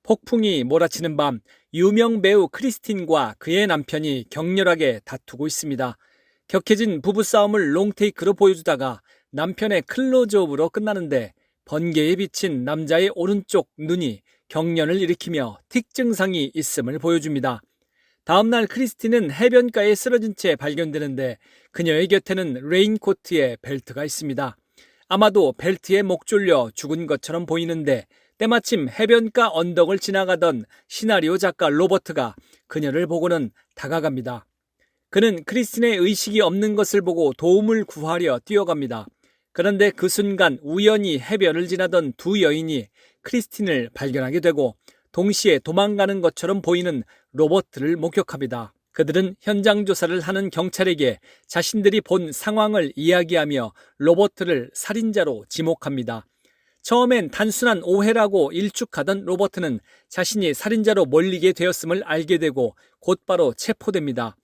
폭풍이 몰아치는 밤, 유명 배우 크리스틴과 그의 남편이 격렬하게 다투고 있습니다. 격해진 부부싸움을 롱테이크로 보여주다가 남편의 클로즈업으로 끝나는데 번개에 비친 남자의 오른쪽 눈이 경련을 일으키며 틱 증상이 있음을 보여줍니다. 다음날 크리스틴은 해변가에 쓰러진 채 발견되는데 그녀의 곁에는 레인코트에 벨트가 있습니다. 아마도 벨트에 목 졸려 죽은 것처럼 보이는데 때마침 해변가 언덕을 지나가던 시나리오 작가 로버트가 그녀를 보고는 다가갑니다. 그는 크리스틴의 의식이 없는 것을 보고 도움을 구하려 뛰어갑니다. 그런데 그 순간 우연히 해변을 지나던 두 여인이 크리스틴을 발견하게 되고 동시에 도망가는 것처럼 보이는 로버트를 목격합니다. 그들은 현장 조사를 하는 경찰에게 자신들이 본 상황을 이야기하며 로버트를 살인자로 지목합니다. 처음엔 단순한 오해라고 일축하던 로버트는 자신이 살인자로 몰리게 되었음을 알게 되고 곧바로 체포됩니다.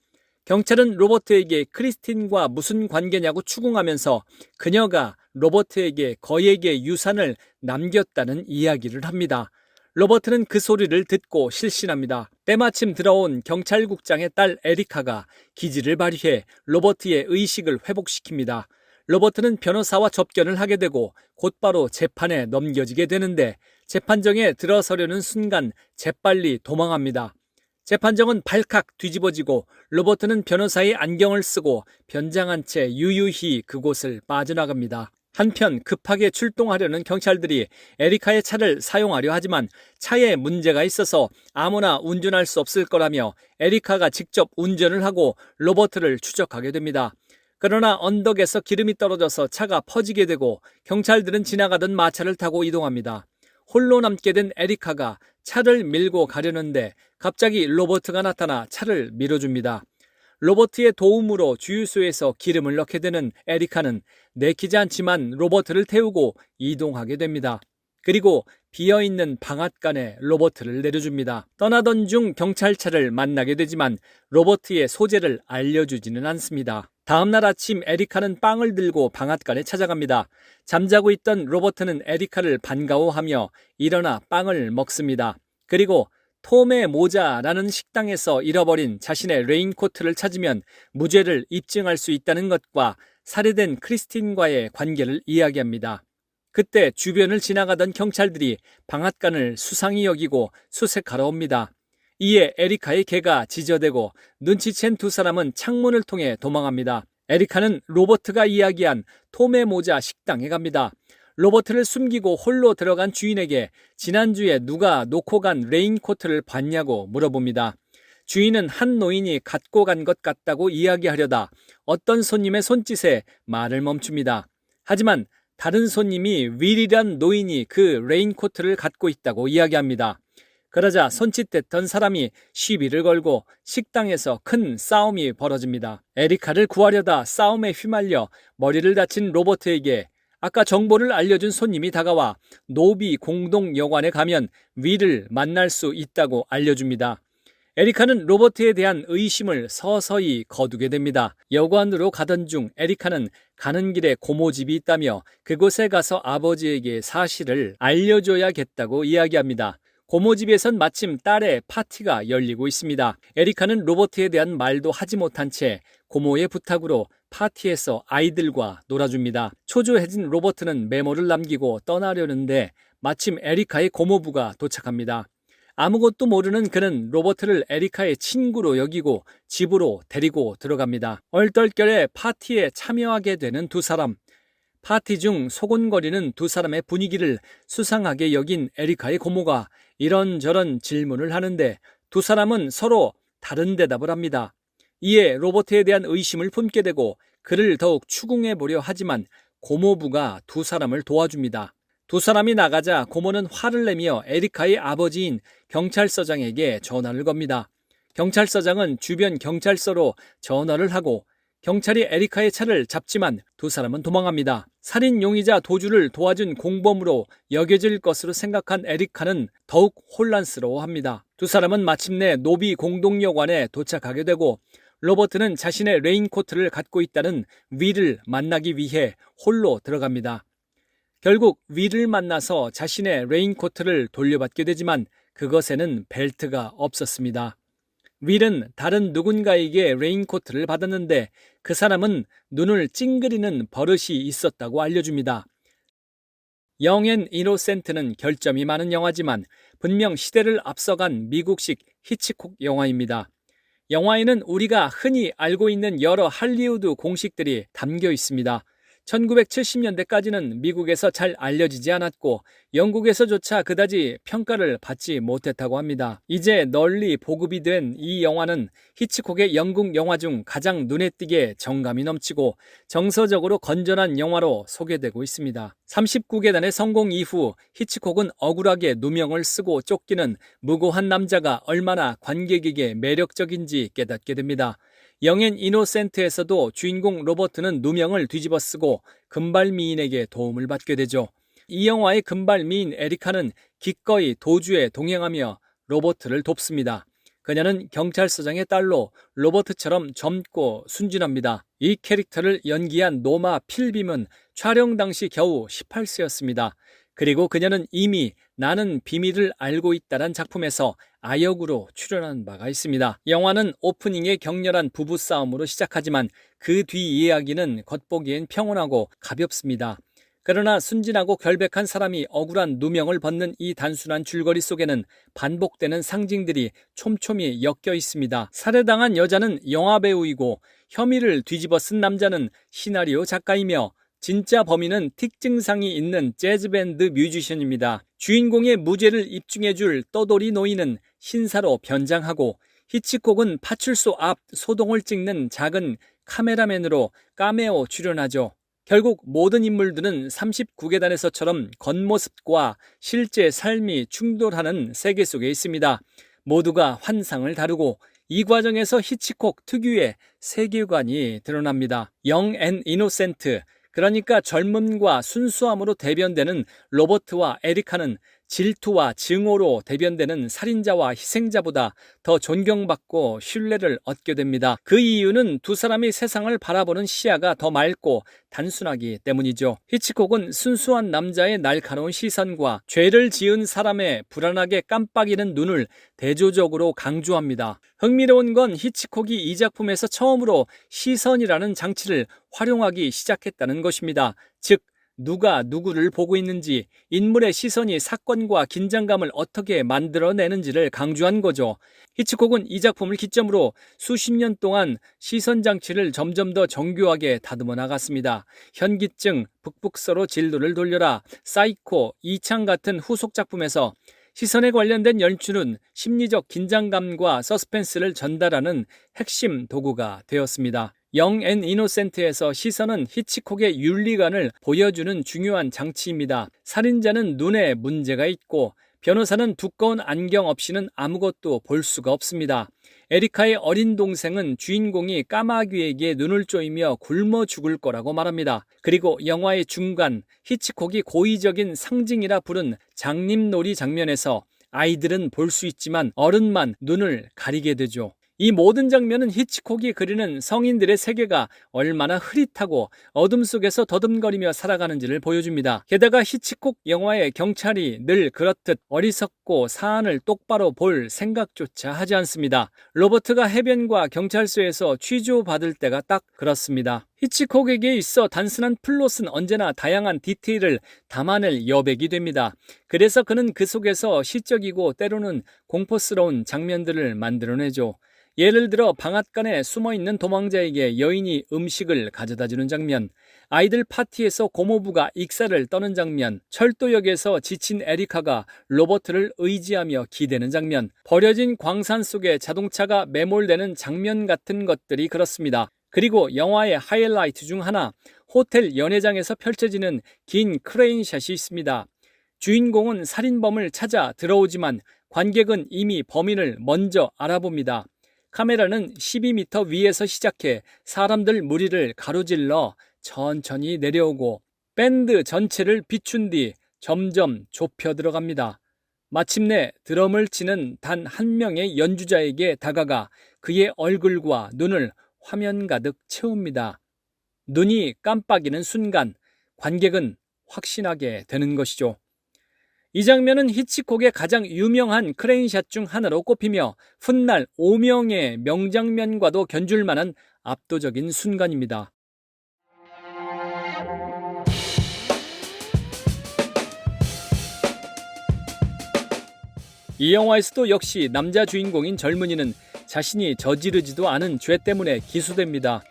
경찰은 로버트에게 크리스틴과 무슨 관계냐고 추궁하면서 그녀가 로버트에게 거액의 유산을 남겼다는 이야기를 합니다. 로버트는 그 소리를 듣고 실신합니다. 때마침 들어온 경찰국장의 딸 에리카가 기지를 발휘해 로버트의 의식을 회복시킵니다. 로버트는 변호사와 접견을 하게 되고 곧바로 재판에 넘겨지게 되는데 재판정에 들어서려는 순간 재빨리 도망합니다. 재판정은 발칵 뒤집어지고 로버트는 변호사의 안경을 쓰고 변장한 채 유유히 그곳을 빠져나갑니다. 한편 급하게 출동하려는 경찰들이 에리카의 차를 사용하려 하지만 차에 문제가 있어서 아무나 운전할 수 없을 거라며 에리카가 직접 운전을 하고 로버트를 추적하게 됩니다. 그러나 언덕에서 기름이 떨어져서 차가 퍼지게 되고 경찰들은 지나가던 마차를 타고 이동합니다. 홀로 남게 된 에리카가 차를 밀고 가려는데 갑자기 로버트가 나타나 차를 밀어줍니다. 로버트의 도움으로 주유소에서 기름을 넣게 되는 에리카는 내키지 않지만 로버트를 태우고 이동하게 됩니다. 그리고 비어있는 방앗간에 로버트를 내려줍니다. 떠나던 중 경찰차를 만나게 되지만 로버트의 소재를 알려주지는 않습니다. 다음날 아침 에리카는 빵을 들고 방앗간에 찾아갑니다. 잠자고 있던 로버트는 에리카를 반가워하며 일어나 빵을 먹습니다. 그리고 톰의 모자라는 식당에서 잃어버린 자신의 레인코트를 찾으면 무죄를 입증할 수 있다는 것과 살해된 크리스틴과의 관계를 이야기합니다. 그때 주변을 지나가던 경찰들이 방앗간을 수상히 여기고 수색하러 옵니다. 이에 에리카의 개가 지저대고 눈치챈 두 사람은 창문을 통해 도망합니다. 에리카는 로버트가 이야기한 톰의 모자 식당에 갑니다. 로버트를 숨기고 홀로 들어간 주인에게 지난주에 누가 놓고 간 레인코트를 봤냐고 물어봅니다. 주인은 한 노인이 갖고 간 것 같다고 이야기하려다 어떤 손님의 손짓에 말을 멈춥니다. 하지만 다른 손님이 윌이란 노인이 그 레인코트를 갖고 있다고 이야기합니다. 그러자 손짓했던 사람이 시비를 걸고 식당에서 큰 싸움이 벌어집니다. 에리카를 구하려다 싸움에 휘말려 머리를 다친 로버트에게 아까 정보를 알려준 손님이 다가와 노비 공동여관에 가면 윌을 만날 수 있다고 알려줍니다. 에리카는 로버트에 대한 의심을 서서히 거두게 됩니다. 여관으로 가던 중 에리카는 가는 길에 고모집이 있다며 그곳에 가서 아버지에게 사실을 알려줘야겠다고 이야기합니다. 고모집에선 마침 딸의 파티가 열리고 있습니다. 에리카는 로버트에 대한 말도 하지 못한 채 고모의 부탁으로 파티에서 아이들과 놀아줍니다. 초조해진 로버트는 메모를 남기고 떠나려는데 마침 에리카의 고모부가 도착합니다. 아무것도 모르는 그는 로버트를 에리카의 친구로 여기고 집으로 데리고 들어갑니다. 얼떨결에 파티에 참여하게 되는 두 사람. 파티 중 소곤거리는 두 사람의 분위기를 수상하게 여긴 에리카의 고모가 이런저런 질문을 하는데 두 사람은 서로 다른 대답을 합니다. 이에 로버트에 대한 의심을 품게 되고 그를 더욱 추궁해 보려 하지만 고모부가 두 사람을 도와줍니다. 두 사람이 나가자 고모는 화를 내며 에리카의 아버지인 경찰서장에게 전화를 겁니다. 경찰서장은 주변 경찰서로 전화를 하고 경찰이 에리카의 차를 잡지만 두 사람은 도망합니다. 살인 용의자 도주를 도와준 공범으로 여겨질 것으로 생각한 에리카는 더욱 혼란스러워합니다. 두 사람은 마침내 노비 공동여관에 도착하게 되고 로버트는 자신의 레인코트를 갖고 있다는 윌을 만나기 위해 홀로 들어갑니다. 결국 윌을 만나서 자신의 레인코트를 돌려받게 되지만 그것에는 벨트가 없었습니다. 윌은 다른 누군가에게 레인코트를 받았는데 그 사람은 눈을 찡그리는 버릇이 있었다고 알려줍니다. 영 앤 이노센트는 결점이 많은 영화지만 분명 시대를 앞서간 미국식 히치콕 영화입니다. 영화에는 우리가 흔히 알고 있는 여러 할리우드 공식들이 담겨 있습니다. 1970년대까지는 미국에서 잘 알려지지 않았고 영국에서조차 그다지 평가를 받지 못했다고 합니다. 이제 널리 보급이 된 이 영화는 히치콕의 영국 영화 중 가장 눈에 띄게 정감이 넘치고 정서적으로 건전한 영화로 소개되고 있습니다. 39계단의 성공 이후 히치콕은 억울하게 누명을 쓰고 쫓기는 무고한 남자가 얼마나 관객에게 매력적인지 깨닫게 됩니다. 영 앤 이노센트에서도 주인공 로버트는 누명을 뒤집어 쓰고 금발미인에게 도움을 받게 되죠. 이 영화의 금발미인 에리카는 기꺼이 도주에 동행하며 로버트를 돕습니다. 그녀는 경찰서장의 딸로 로버트처럼 젊고 순진합니다. 이 캐릭터를 연기한 노마 필빔은 촬영 당시 겨우 18세였습니다. 그리고 그녀는 이미 나는 비밀을 알고 있다란 작품에서 아역으로 출연한 바가 있습니다. 영화는 오프닝의 격렬한 부부싸움으로 시작하지만 그 뒤 이야기는 겉보기엔 평온하고 가볍습니다. 그러나 순진하고 결백한 사람이 억울한 누명을 벗는 이 단순한 줄거리 속에는 반복되는 상징들이 촘촘히 엮여 있습니다. 살해당한 여자는 영화배우이고 혐의를 뒤집어 쓴 남자는 시나리오 작가이며 진짜 범인은 틱 증상이 있는 재즈밴드 뮤지션입니다. 주인공의 무죄를 입증해줄 떠돌이 노인은 신사로 변장하고 히치콕은 파출소 앞 소동을 찍는 작은 카메라맨으로 카메오 출연하죠. 결국 모든 인물들은 39계단에서처럼 겉모습과 실제 삶이 충돌하는 세계 속에 있습니다. 모두가 환상을 다루고 이 과정에서 히치콕 특유의 세계관이 드러납니다. 영 앤 이노센트, 그러니까 젊음과 순수함으로 대변되는 로버트와 에리카는 질투와 증오로 대변되는 살인자와 희생자보다 더 존경받고 신뢰를 얻게 됩니다. 그 이유는 두 사람이 세상을 바라보는 시야가 더 맑고 단순하기 때문이죠. 히치콕은 순수한 남자의 날카로운 시선과 죄를 지은 사람의 불안하게 깜빡이는 눈을 대조적으로 강조합니다. 흥미로운 건 히치콕이 이 작품에서 처음으로 시선이라는 장치를 활용하기 시작했다는 것입니다. 즉, 누가 누구를 보고 있는지, 인물의 시선이 사건과 긴장감을 어떻게 만들어내는지를 강조한 거죠. 히치콕은 이 작품을 기점으로 수십 년 동안 시선 장치를 점점 더 정교하게 다듬어 나갔습니다. 현기증, 북북서로 진로를 돌려라, 사이코, 이창 같은 후속 작품에서 시선에 관련된 연출은 심리적 긴장감과 서스펜스를 전달하는 핵심 도구가 되었습니다. 영 앤 이노센트에서 시선은 히치콕의 윤리관을 보여주는 중요한 장치입니다. 살인자는 눈에 문제가 있고 변호사는 두꺼운 안경 없이는 아무것도 볼 수가 없습니다. 에리카의 어린 동생은 주인공이 까마귀에게 눈을 쪼이며 굶어 죽을 거라고 말합니다. 그리고 영화의 중간, 히치콕이 고의적인 상징이라 부른 장님놀이 장면에서 아이들은 볼 수 있지만 어른만 눈을 가리게 되죠. 이 모든 장면은 히치콕이 그리는 성인들의 세계가 얼마나 흐릿하고 어둠 속에서 더듬거리며 살아가는지를 보여줍니다. 게다가 히치콕 영화의 경찰이 늘 그렇듯 어리석고 사안을 똑바로 볼 생각조차 하지 않습니다. 로버트가 해변과 경찰서에서 취조받을 때가 딱 그렇습니다. 히치콕에게 있어 단순한 플롯은 언제나 다양한 디테일을 담아낼 여백이 됩니다. 그래서 그는 그 속에서 시적이고 때로는 공포스러운 장면들을 만들어내죠. 예를 들어 방앗간에 숨어있는 도망자에게 여인이 음식을 가져다주는 장면, 아이들 파티에서 고모부가 익사를 떠는 장면, 철도역에서 지친 에리카가 로버트를 의지하며 기대는 장면, 버려진 광산 속에 자동차가 매몰되는 장면 같은 것들이 그렇습니다. 그리고 영화의 하이라이트 중 하나, 호텔 연회장에서 펼쳐지는 긴 크레인샷이 있습니다. 주인공은 살인범을 찾아 들어오지만 관객은 이미 범인을 먼저 알아봅니다. 카메라는 12m 위에서 시작해 사람들 무리를 가로질러 천천히 내려오고 밴드 전체를 비춘 뒤 점점 좁혀 들어갑니다. 마침내 드럼을 치는 단 한 명의 연주자에게 다가가 그의 얼굴과 눈을 화면 가득 채웁니다. 눈이 깜빡이는 순간 관객은 확신하게 되는 것이죠. 이 장면은 히치콕의 가장 유명한 크레인샷 중 하나로 꼽히며 훗날 오명의 명장면과도 견줄 만한 압도적인 순간입니다. 이 영화에서도 역시 남자 주인공인 젊은이는 자신이 저지르지도 않은 죄 때문에 기소됩니다.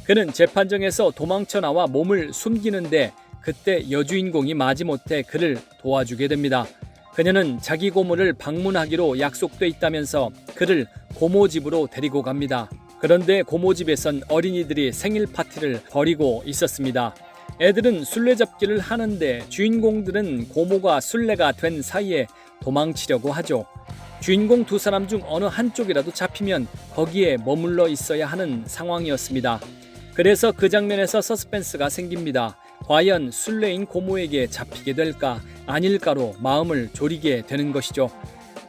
그는 재판정에서 도망쳐 나와 몸을 숨기는데 그때 여주인공이 마지못해 그를 도와주게 됩니다. 그녀는 자기 고모를 방문하기로 약속돼 있다면서 그를 고모 집으로 데리고 갑니다. 그런데 고모 집에선 어린이들이 생일 파티를 벌이고 있었습니다. 애들은 술래잡기를 하는데 주인공들은 고모가 술래가 된 사이에 도망치려고 하죠. 주인공 두 사람 중 어느 한쪽이라도 잡히면 거기에 머물러 있어야 하는 상황이었습니다. 그래서 그 장면에서 서스펜스가 생깁니다. 과연 술래인 고모에게 잡히게 될까 아닐까로 마음을 졸이게 되는 것이죠.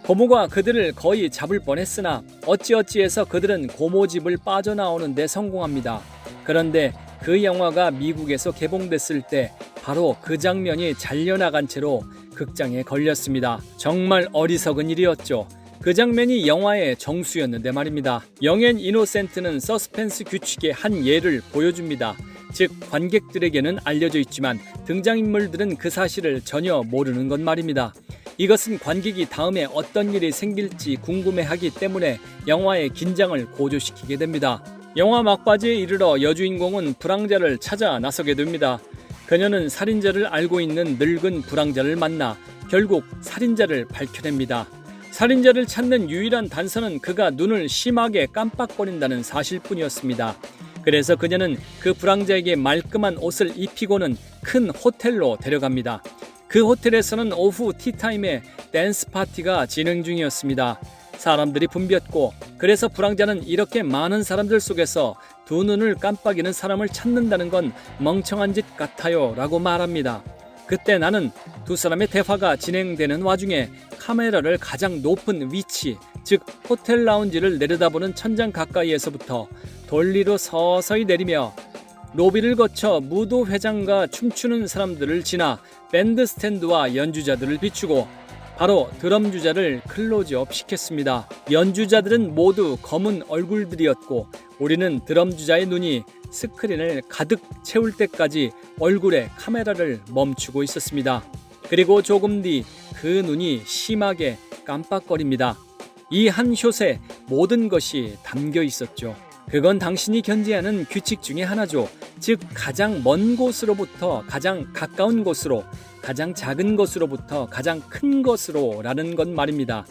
고모가 그들을 거의 잡을 뻔했으나 어찌어찌해서 그들은 고모 집을 빠져나오는 데 성공합니다. 그런데 그 영화가 미국에서 개봉됐을 때 바로 그 장면이 잘려나간 채로 극장에 걸렸습니다. 정말 어리석은 일이었죠. 그 장면이 영화의 정수였는데 말입니다. 영앤 이노센트는 서스펜스 규칙의 한 예를 보여줍니다. 즉 관객들에게는 알려져 있지만 등장인물들은 그 사실을 전혀 모르는 것 말입니다. 이것은 관객이 다음에 어떤 일이 생길지 궁금해하기 때문에 영화의 긴장을 고조시키게 됩니다. 영화 막바지에 이르러 여주인공은 불황자를 찾아 나서게 됩니다. 그녀는 살인자를 알고 있는 늙은 불황자를 만나 결국 살인자를 밝혀냅니다. 살인자를 찾는 유일한 단서는 그가 눈을 심하게 깜빡거린다는 사실뿐이었습니다. 그래서 그녀는 그 불황자에게 말끔한 옷을 입히고는 큰 호텔로 데려갑니다. 그 호텔에서는 오후 티타임에 댄스 파티가 진행 중이었습니다. 사람들이 붐볐고 그래서 불황자는 이렇게 많은 사람들 속에서 두 눈을 깜빡이는 사람을 찾는다는 건 멍청한 짓 같아요 라고 말합니다. 그때 나는 두 사람의 대화가 진행되는 와중에 카메라를 가장 높은 위치, 즉 호텔 라운지를 내려다보는 천장 가까이에서부터 돌리로 서서히 내리며 로비를 거쳐 무도회장과 춤추는 사람들을 지나 밴드 스탠드와 연주자들을 비추고 바로 드럼 주자를 클로즈업 시켰습니다. 연주자들은 모두 검은 얼굴들이었고 우리는 드럼 주자의 눈이 스크린을 가득 채울 때까지 얼굴에 카메라를 멈추고 있었습니다. 그리고 조금 뒤 그 눈이 심하게 깜빡거립니다. 이 한 숏에 모든 것이 담겨 있었죠. 그건 당신이 견지하는 규칙 중에 하나죠. 즉 가장 먼 곳으로부터 가장 가까운 곳으로, 가장 작은 것으로부터 가장 큰 것으로 라는 것 말입니다.